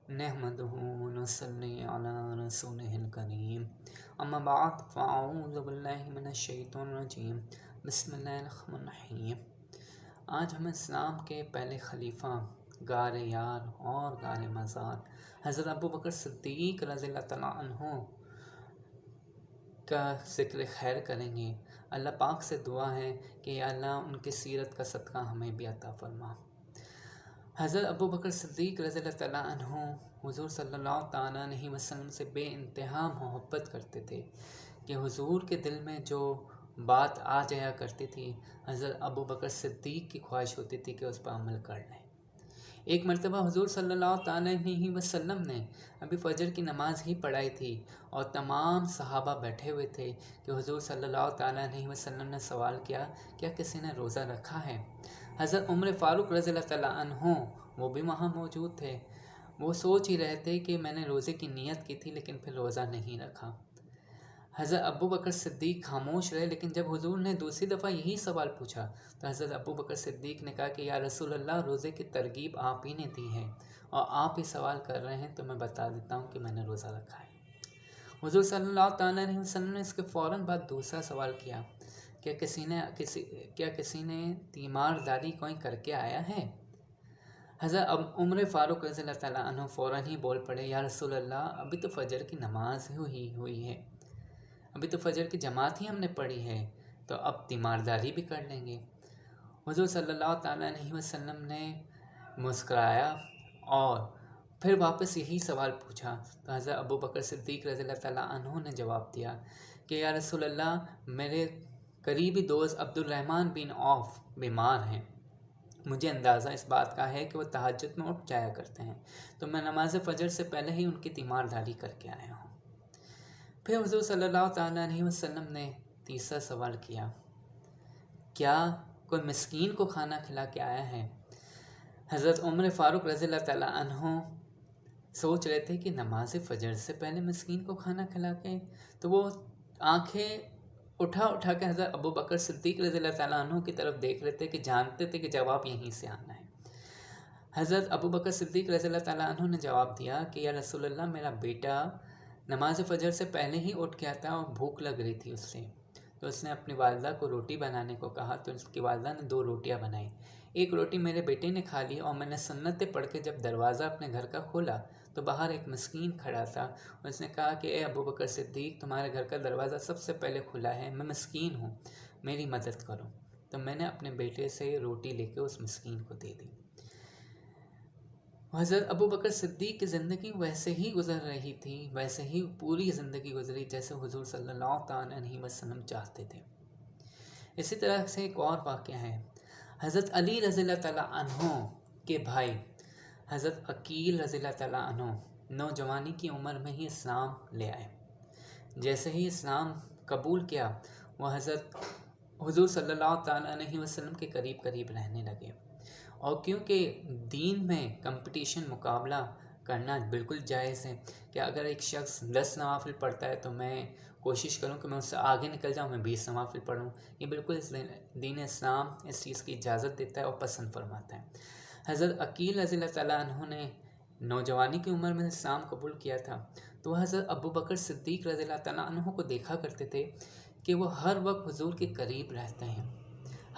نحمده ونصلي على رسوله الكريم اما بعد فاعوذ باللہ من الشیطان الرجیم بسم اللہ الرحمن الرحیم۔ آج ہم اسلام کے پہلے خلیفہ غار یار اور غار مزار حضرت ابو بکر صدیق رضی اللہ تعالیٰ عنہ کا ذکر خیر کریں گے۔ اللہ پاک سے دعا ہے کہ یا اللہ ان کی سیرت کا صدقہ ہمیں بھی عطا فرما۔ حضرت ابو بکر صدیق رضی اللہ تعالیٰ عنہ حضور صلی اللہ تعالیٰ علیہ وسلم سے بے انتہا محبت کرتے تھے کہ حضور کے دل میں جو بات آ جایا کرتی تھی، حضرت ابو بکر صدیق کی خواہش ہوتی تھی کہ اس پر عمل کر لیں۔ ایک مرتبہ حضور صلی اللہ تعالیٰ علیہ وسلم نے ابھی فجر کی نماز ہی پڑھائی تھی اور تمام صحابہ بیٹھے ہوئے تھے کہ حضور صلی اللہ تعالیٰ علیہ وسلم نے سوال کیا، کیا کسی نے روزہ رکھا ہے؟ حضرت عمر فاروق رضی اللہ تعالیٰ عنہ وہ بھی وہاں موجود تھے۔ وہ سوچ ہی رہے تھے کہ میں نے روزے کی نیت کی تھی لیکن پھر روزہ نہیں رکھا۔ حضرت ابو بکر صدیق خاموش رہے، لیکن جب حضور نے دوسری دفعہ یہی سوال پوچھا تو حضرت ابو بکر صدیق نے کہا کہ یا رسول اللہ، روزے کی ترغیب آپ ہی نے دی ہے اور آپ ہی سوال کر رہے ہیں تو میں بتا دیتا ہوں کہ میں نے روزہ رکھا ہے۔ حضور صلی اللہ تعالیٰ علیہ وسلم نے اس کے فوراً بعد دوسرا سوال کیا، کیا کسی نے تیمار داری کوئی کر کے آیا ہے؟ حضرت عمر فاروق رضی اللہ تعالیٰ عنہ فوراً ہی بول پڑے، یا رسول اللہ، ابھی تو فجر کی نماز ہوئی ہے، ابھی تو فجر کی جماعت ہی ہم نے پڑھی ہے، تو اب تیمارداری بھی کر لیں گے۔ حضور صلی اللہ تعالیٰ علیہ وسلم نے مسکرایا اور پھر واپس یہی سوال پوچھا تو حضرت ابو بکر صدیق رضی اللہ تعالیٰ عنہ نے جواب دیا کہ یا رسول اللہ، میرے قریبی دوست عبد الرحمن بن عوف بیمار ہیں، مجھے اندازہ اس بات کا ہے کہ وہ تہجد میں اٹھ جایا کرتے ہیں، تو میں نماز فجر سے پہلے ہی ان کی تیمارداری کر کے آیا ہوں۔ پھر حضور صلی اللہ تعالیٰ علیہ وسلم نے تیسرا سوال کیا، کیا کوئی مسکین کو کھانا کھلا کے آیا ہے؟ حضرت عمر فاروق رضی اللہ تعالیٰ عنہ سوچ رہے تھے کہ نماز فجر سے پہلے مسکین کو کھانا کھلا کے، تو وہ آنکھیں اٹھا کے حضرت ابو بکر صدیق رضی اللہ تعالیٰ عنہ کی طرف دیکھ رہے تھے کہ جانتے تھے کہ جواب یہیں سے آنا ہے۔ حضرت ابو بکر صدیق رضی اللہ تعالیٰ عنہ نے جواب دیا کہ یا رسول اللہ، میرا بیٹا نماز فجر سے پہلے ہی اٹھ گیا تھا اور بھوک لگ رہی تھی اس سے، تو اس نے اپنی والدہ کو روٹی بنانے کو کہا تو اس کی والدہ نے 2 روٹیاں بنائیں۔ ایک روٹی میرے بیٹے نے کھا لی اور میں نے سنتیں پڑھ کے جب دروازہ اپنے گھر کا کھولا تو باہر ایک مسکین کھڑا تھا اور اس نے کہا کہ اے ابو بکر صدیق، تمہارے گھر کا دروازہ سب سے پہلے کھلا ہے، میں مسکین ہوں، میری مدد کرو۔ تو میں نے اپنے بیٹے سے روٹی لے کے اس مسکین کو دے دی۔ حضرت ابو بکر صدیق کی زندگی ویسے ہی گزر رہی تھی، ویسے ہی پوری زندگی گزری جیسے حضور صلی اللہ تعالیٰ علیہ وسلم چاہتے تھے۔ اسی طرح سے ایک اور واقعہ ہے، حضرت علی رضی اللہ تعالیٰ عنہ کے بھائی حضرت عقیل رضی اللہ تعالیٰ عنہ نوجوانی کی عمر میں ہی اسلام لے آئے۔ جیسے ہی اسلام قبول کیا، وہ حضور صلی اللہ تعالیٰ علیہ وسلم کے قریب رہنے لگے، اور کیونکہ دین میں کمپٹیشن، مقابلہ کرنا بالکل جائز ہے کہ اگر ایک شخص 10 نوافل پڑھتا ہے تو میں کوشش کروں کہ میں اس سے آگے نکل جاؤں، میں 20 نوافل پڑھوں، یہ بالکل دین اسلام اس چیز کی اجازت دیتا ہے اور پسند فرماتا ہے۔ حضرت عقیل رضی اللہ تعالیٰ عنہ نے نوجوانی کی عمر میں اسلام قبول کیا تھا، تو وہ حضرت ابو بکر صدیق رضی اللہ تعالیٰ عنہ کو دیکھا کرتے تھے کہ وہ ہر وقت حضور کے قریب رہتے ہیں،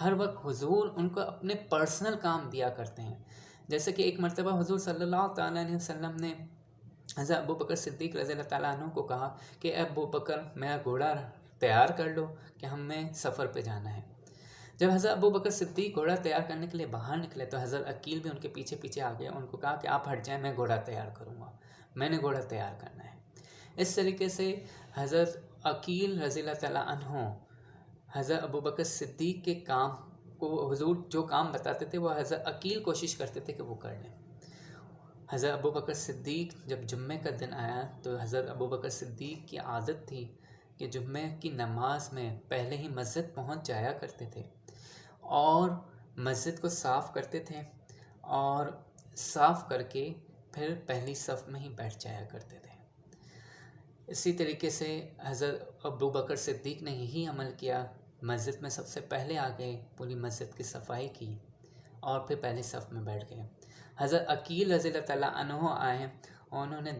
ہر وقت حضور ان کو اپنے پرسنل کام دیا کرتے ہیں۔ جیسے کہ ایک مرتبہ حضور صلی اللہ تعالیٰ علیہ وسلم نے حضرت ابو بکر صدیق رضی اللہ تعالیٰ عنہ کو کہا کہ اے ابو بکر، میرا گھوڑا تیار کر لو کہ ہمیں سفر پہ جانا ہے۔ جب حضرت ابو بکر صدیق گھوڑا تیار کرنے کے لیے باہر نکلے تو حضرت عقیل بھی ان کے پیچھے آ گئے، ان کو کہا کہ آپ ہٹ جائیں، میں گھوڑا تیار کروں گا، میں نے گھوڑا تیار کرنا ہے۔ اس طریقے سے حضرت عقیل رضی اللہ تعالیٰ عنہ حضرت ابو بکر صدیق کے کام کو، حضور جو کام بتاتے تھے وہ حضرت عقیل کوشش کرتے تھے کہ وہ کر لیں۔ حضرت ابو بکر صدیق جب جمعے کا دن آیا تو حضرت ابو بکر صدیق کی عادت تھی کہ جمعے کی نماز میں پہلے ہی مسجد پہنچ جایا کرتے تھے اور مسجد کو صاف کرتے تھے، اور صاف کر کے پھر پہلی صف میں ہی بیٹھ جایا کرتے تھے۔ اسی طریقے سے حضرت ابو بکر صدیق نے یہی عمل کیا، مسجد میں سب سے پہلے آ گئے، پوری مسجد کی صفائی کی اور پھر پہلی صف میں بیٹھ گئے۔ حضرت عقیل رضی اللہ تعالیٰ عنہ آئے اور انہوں نے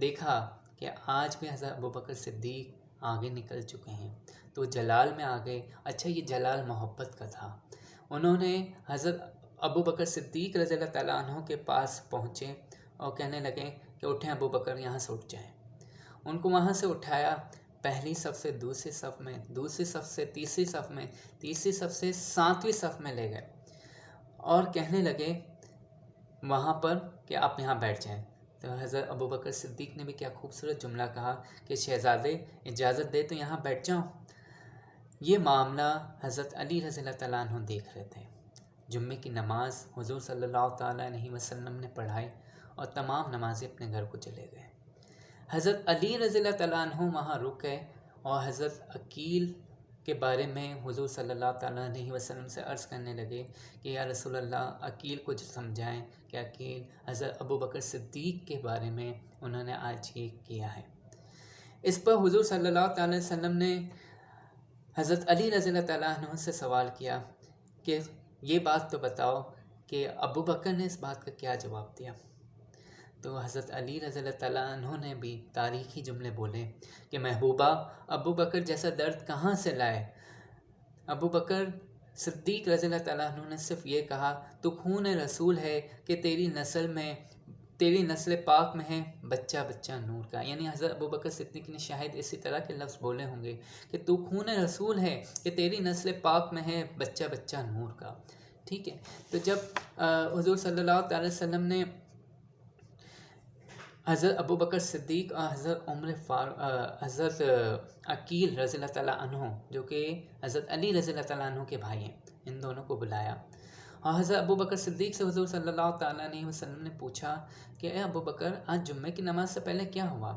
دیکھا کہ آج بھی حضرت ابوبکر صدیق آگے نکل چکے ہیں تو جلال میں آگے. اچھا یہ جلال محبت کا تھا. انہوں نے حضرت ابوبکر صدیق رضی اللہ تعالیٰ عنہ کے پاس پہنچے اور کہنے لگے کہ اٹھیں ابوبکر، یہاں سے اٹھ جائیں. ان کو وہاں سے اٹھایا، پہلی صف سے دوسری صف میں، دوسری صف سے تیسری صف میں، تیسری صف سے 7ویں صف میں لے گئے اور کہنے لگے وہاں پر کہ آپ یہاں بیٹھ جائیں. تو حضرت ابوبکر صدیق نے بھی کیا خوبصورت جملہ کہا کہ شہزادے اجازت دے تو یہاں بیٹھ جاؤں. یہ معاملہ حضرت علی رضی اللہ تعالیٰ عنہ دیکھ رہے تھے. جمعے کی نماز حضور صلی اللہ تعالیٰ علیہ وسلم نے پڑھائی اور تمام نمازیں اپنے گھر کو چلے گئے. حضرت علی رضی اللہ تعالیٰ عنہ وہاں رک گئے اور حضرت عقیل کے بارے میں حضور صلی اللہ تعالیٰ علیہ وسلم سے عرض کرنے لگے کہ یا رسول اللہ عقیل کو سمجھائیں کہ عقیل حضرت ابوبکر صدیق کے بارے میں انہوں نے آج یہ کیا ہے. اس پر حضور صلی اللہ تعالیٰ علیہ وسلم نے حضرت علی رضی اللہ تعالیٰ عنہ سے سوال کیا کہ یہ بات تو بتاؤ کہ ابوبکر نے اس بات کا کیا جواب دیا. تو حضرت علی رضی اللہ تعالیٰ عنہ نے بھی تاریخی جملے بولے کہ محبوبہ ابوبکر جیسا درد کہاں سے لائے. ابوبکر صدیق رضی اللہ تعالیٰ عنہ نے صرف یہ کہا تو خون رسول ہے کہ تیری نسل پاک میں ہے بچہ بچہ نور کا. یعنی حضرت ابوبکر صدیق نے شاید اسی طرح کے لفظ بولے ہوں گے کہ تو خون رسول ہے کہ تیری نسل پاک میں ہے بچہ بچہ نور کا. ٹھیک ہے. تو جب حضور صلی اللہ تعالی وسلم نے حضرت ابوبکر صدیق اور حضرت عقیل رضی اللہ تعالیٰ عنہ جو کہ حضرت علی رضی اللہ تعالیٰ عنہ کے بھائی ہیں، ان دونوں کو بلایا اور حضرت ابوبکر صدیق سے حضور صلی اللہ تعالیٰ علیہ وسلم نے پوچھا کہ اے ابوبکر آج جمعے کی نماز سے پہلے کیا ہوا.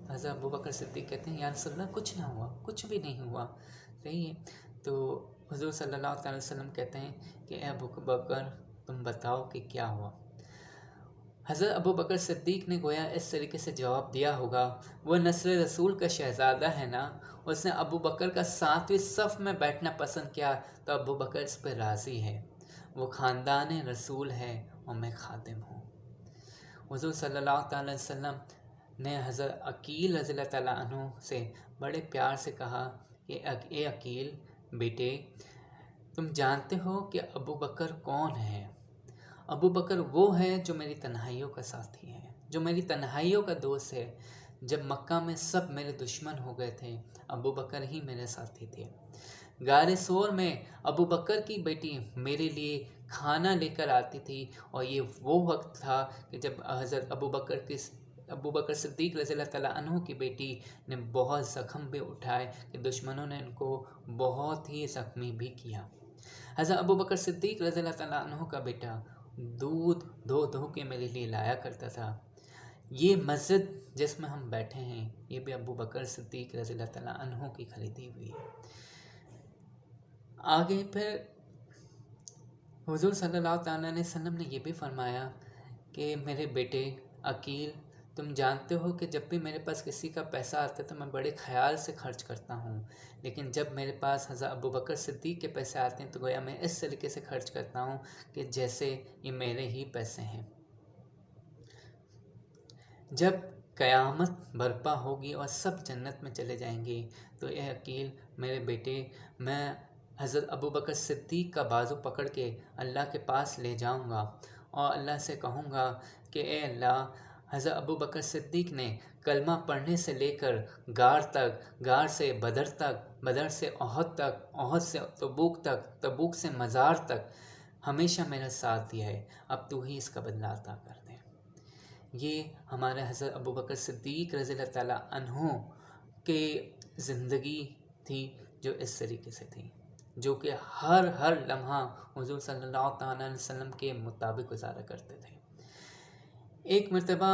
حضرت ابوبکر صدیق کہتے ہیں یا رسول اللہ کچھ نہ ہوا، کچھ بھی نہیں ہوا. صحیح ہے. تو حضور صلی اللہ تعالیٰ وسلم کہتے ہیں کہ اے ابوبکر تم بتاؤ کہ کیا ہوا. حضرت ابوبکر صدیق نے گویا اس طریقے سے جواب دیا ہوگا وہ نسل رسول کا شہزادہ ہے نا، اس نے ابوبکر کا 7ویں صف میں بیٹھنا پسند کیا تو ابوبکر اس پہ راضی ہے. وہ خاندان رسول ہے اور میں خادم ہوں. حضور صلی اللہ تعالی وسلم نے حضرت عقیل رضی اللہ تعالیٰ عنہ سے بڑے پیار سے کہا کہ اے عقیل بیٹے، تم جانتے ہو کہ ابوبکر کون ہے. ابوبکر وہ ہے جو میری تنہائیوں کا ساتھی ہے، جو میری تنہائیوں کا دوست ہے. جب مکہ میں سب میرے دشمن ہو گئے تھے ابوبکر ہی میرے ساتھی تھے. غار ثور میں ابوبکر کی بیٹی میرے لیے کھانا لے کر آتی تھی اور یہ وہ وقت تھا کہ جب حضرت ابوبکر صدیق رضی اللہ تعالیٰ عنہ کی بیٹی نے بہت زخم بھی اٹھائے کہ دشمنوں نے ان کو بہت ہی زخمی بھی کیا. حضرت ابوبکر صدیق رضی اللہ تعالیٰ عنہ کا بیٹا دودھ دھو کے میرے لیے لایا کرتا تھا. یہ مسجد جس میں ہم بیٹھے ہیں یہ بھی ابوبکر صدیق رضی اللہ تعالیٰ عنہ کی خریدی ہوئی ہے. آگے پھر حضور صلی اللہ تعالیٰ علیہ وسلم نے یہ بھی فرمایا کہ میرے بیٹے عقیل تم جانتے ہو کہ جب بھی میرے پاس کسی کا پیسہ آتا ہے تو میں بڑے خیال سے خرچ کرتا ہوں، لیکن جب میرے پاس حضرت ابوبکر صدیق کے پیسے آتے ہیں تو گویا میں اس طریقے سے خرچ کرتا ہوں کہ جیسے یہ میرے ہی پیسے ہیں. جب قیامت برپا ہوگی اور سب جنت میں چلے جائیں گے تو اے عقیل میرے بیٹے، میں حضرت ابوبکر صدیق کا بازو پکڑ کے اللہ کے پاس لے جاؤں گا اور اللہ سے کہوں گا کہ اے اللہ، حضرت ابوبکر صدیق نے کلمہ پڑھنے سے لے کر غار تک، غار سے بدر تک، بدر سے احد تک، احد سے تبوک تک، تبوک سے مزار تک ہمیشہ میرا ساتھ دیا ہے، اب تو ہی اس کا بدلہ عطا کر دے. یہ ہمارے حضرت ابوبکر صدیق رضی اللہ تعالیٰ عنہ کے زندگی تھی جو اس طریقے سے تھی، جو کہ ہر لمحہ حضور صلی اللہ تعالیٰ علیہ وسلم کے مطابق گزارا کرتے تھے. ایک مرتبہ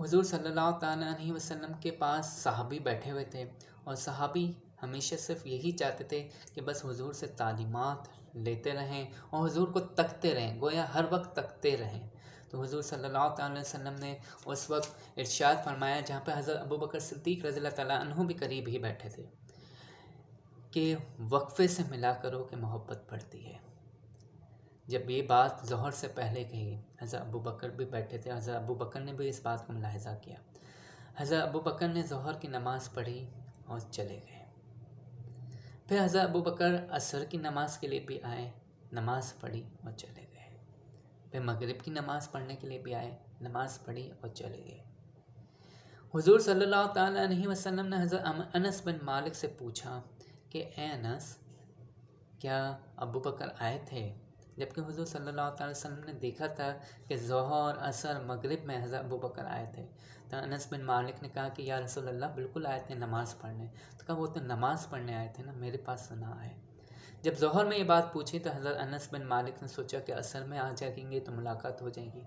حضور صلی اللہ تعالیٰ علیہ وسلم کے پاس صحابی بیٹھے ہوئے تھے اور صحابی ہمیشہ صرف یہی چاہتے تھے کہ بس حضور سے تعلیمات لیتے رہیں اور حضور کو تکتے رہیں، گویا ہر وقت تکتے رہیں. تو حضور صلی اللہ تعالیٰ علیہ وسلم نے اس وقت ارشاد فرمایا جہاں پہ حضرت ابوبکر صدیق رضی اللہ تعالیٰ عنہ بھی قریب ہی بیٹھے تھے کہ وقفے سے ملا کرو کہ محبت بڑھتی ہے. جب یہ بات ظہر سے پہلے کہی، حضرت ابو بکر بھی بیٹھے تھے، حضرت ابو بکر نے بھی اس بات کو ملاحظہ کیا۔ حضرت ابو بکر نے ظہر کی نماز پڑھی اور چلے گئے۔ پھر حضرت ابو بکر عصر کی نماز کے لیے بھی آئے، نماز پڑھی اور چلے گئے۔ پھر مغرب کی نماز پڑھنے کے لیے بھی آئے، نماز پڑھی اور چلے گئے۔ حضور صلی اللہ تعالیٰ علیہ وسلم نے حضرت انس بن مالک سے پوچھا کہ اے انس، کیا ابو بکر آئے تھے؟ جبکہ حضور صلی اللہ تعالیٰ وسلم نے دیکھا تھا کہ ظہر، عصر، مغرب میں حضرت ابو بکر آئے تھے۔ تو انس بن مالک نے کہا کہ یا رسول اللہ بالکل آئے تھے نماز پڑھنے۔ تو کہا وہ تو نماز پڑھنے آئے تھے نا، میرے پاس تو نہ آئے۔ جب ظہر میں یہ بات پوچھی تو حضرت انس بن مالک نے سوچا کہ عصر میں آ جائیں گے تو ملاقات ہو جائے گی۔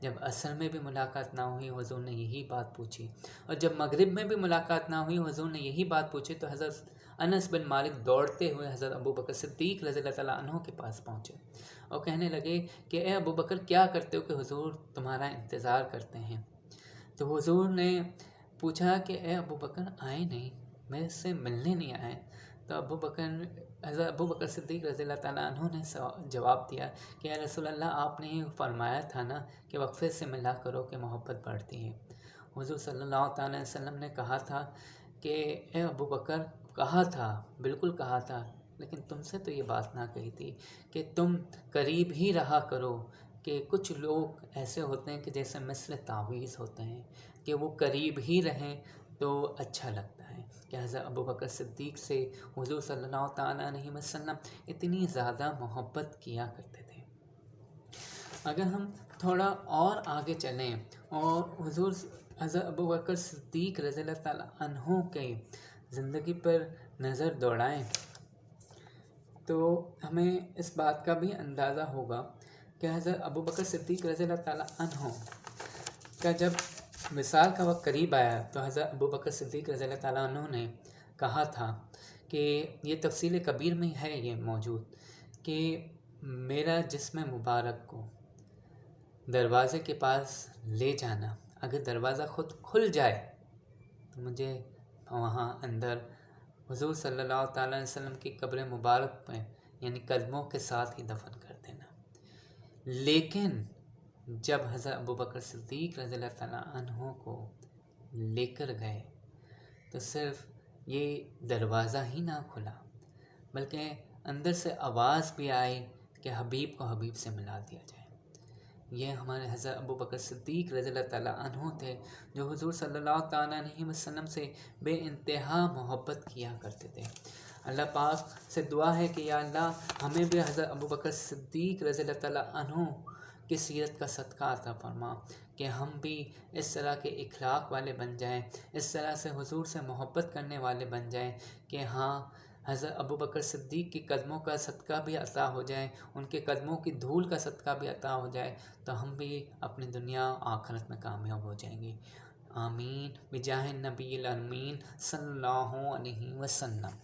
جب عصر میں بھی ملاقات نہ ہوئی، حضور نے یہی بات پوچھی، اور جب مغرب میں بھی ملاقات نہ ہوئی، حضور نے یہی بات پوچھی، تو حضرت انس بن مالک دوڑتے ہوئے حضرت ابو بکر صدیق رضی اللہ تعالیٰ عنہ کے پاس پہنچے اور کہنے لگے کہ اے ابو بکر، کیا کرتے ہو کہ حضور تمہارا انتظار کرتے ہیں۔ تو حضور نے پوچھا کہ اے ابو بکر، آئے نہیں، میرے سے ملنے نہیں آئے۔ تو حضرت ابو بکر صدیق رضی اللہ تعالیٰ عنہ نے جواب دیا کہ اے رسول اللہ، آپ نے فرمایا تھا نا کہ وقفے سے ملا کرو کہ محبت بڑھتی ہے۔ حضور صلی اللہ تعالیٰ علیہ وسلم نے کہا تھا کہ اے ابو بکر، کہا تھا، بالکل کہا تھا، لیکن تم سے تو یہ بات نہ کہی تھی کہ تم قریب ہی رہا کرو، کہ کچھ لوگ ایسے ہوتے ہیں کہ جیسے مثل تعویذ ہوتے ہیں، کہ وہ قریب ہی رہیں تو اچھا لگتا ہے۔ کہ حضرت ابو بکر صدیق سے حضور صلی اللہ تعالیٰ علیہ وسلم اتنی زیادہ محبت کیا کرتے تھے۔ اگر ہم تھوڑا اور آگے چلیں اور حضرت ابو بکر صدیق رضی اللہ تعالیٰ عنہ کے زندگی پر نظر دوڑائیں تو ہمیں اس بات کا بھی اندازہ ہوگا کہ حضرت ابو بکر صدیق رضی اللہ تعالیٰ عنہ کا جب وصال کا وقت قریب آیا تو حضرت ابو بکر صدیق رضی اللہ تعالیٰ عنہ نے کہا تھا کہ یہ تفصیل کبیر میں ہے یہ موجود کہ میرا جسم مبارک کو دروازے کے پاس لے جانا، اگر دروازہ خود کھل جائے تو مجھے وہاں اندر حضور صلی اللہ تعالیٰ علیہ وسلم کی قبر مبارک میں یعنی قدموں کے ساتھ ہی دفن کر دینا۔ لیکن جب حضرت ابو بکر صدیق رضی اللہ تعالیٰ عنہ کو لے کر گئے تو صرف یہ دروازہ ہی نہ کھلا بلکہ اندر سے آواز بھی آئی کہ حبیب کو حبیب سے ملا دیا جائے۔ یہ ہمارے حضرت ابو بکر صدیق رضی اللہ تعالیٰ عنہ تھے جو حضور صلی اللہ تعالیٰ علیہ وسلم سے بے انتہا محبت کیا کرتے تھے۔ اللہ پاک سے دعا ہے کہ یا اللہ ہمیں بھی حضرت ابو بکر صدیق رضی اللہ تعالیٰ عنہ کی سیرت کا صدقہ عطا فرما کہ ہم بھی اس طرح کے اخلاق والے بن جائیں، اس طرح سے حضور سے محبت کرنے والے بن جائیں کہ ہاں حضرت ابو بکر صدیق کے قدموں کا صدقہ بھی عطا ہو جائے، ان کے قدموں کی دھول کا صدقہ بھی عطا ہو جائے تو ہم بھی اپنی دنیا آخرت میں کامیاب ہو جائیں گے۔ آمین بجاہ النبی الامین صلی اللہ علیہ وسلم۔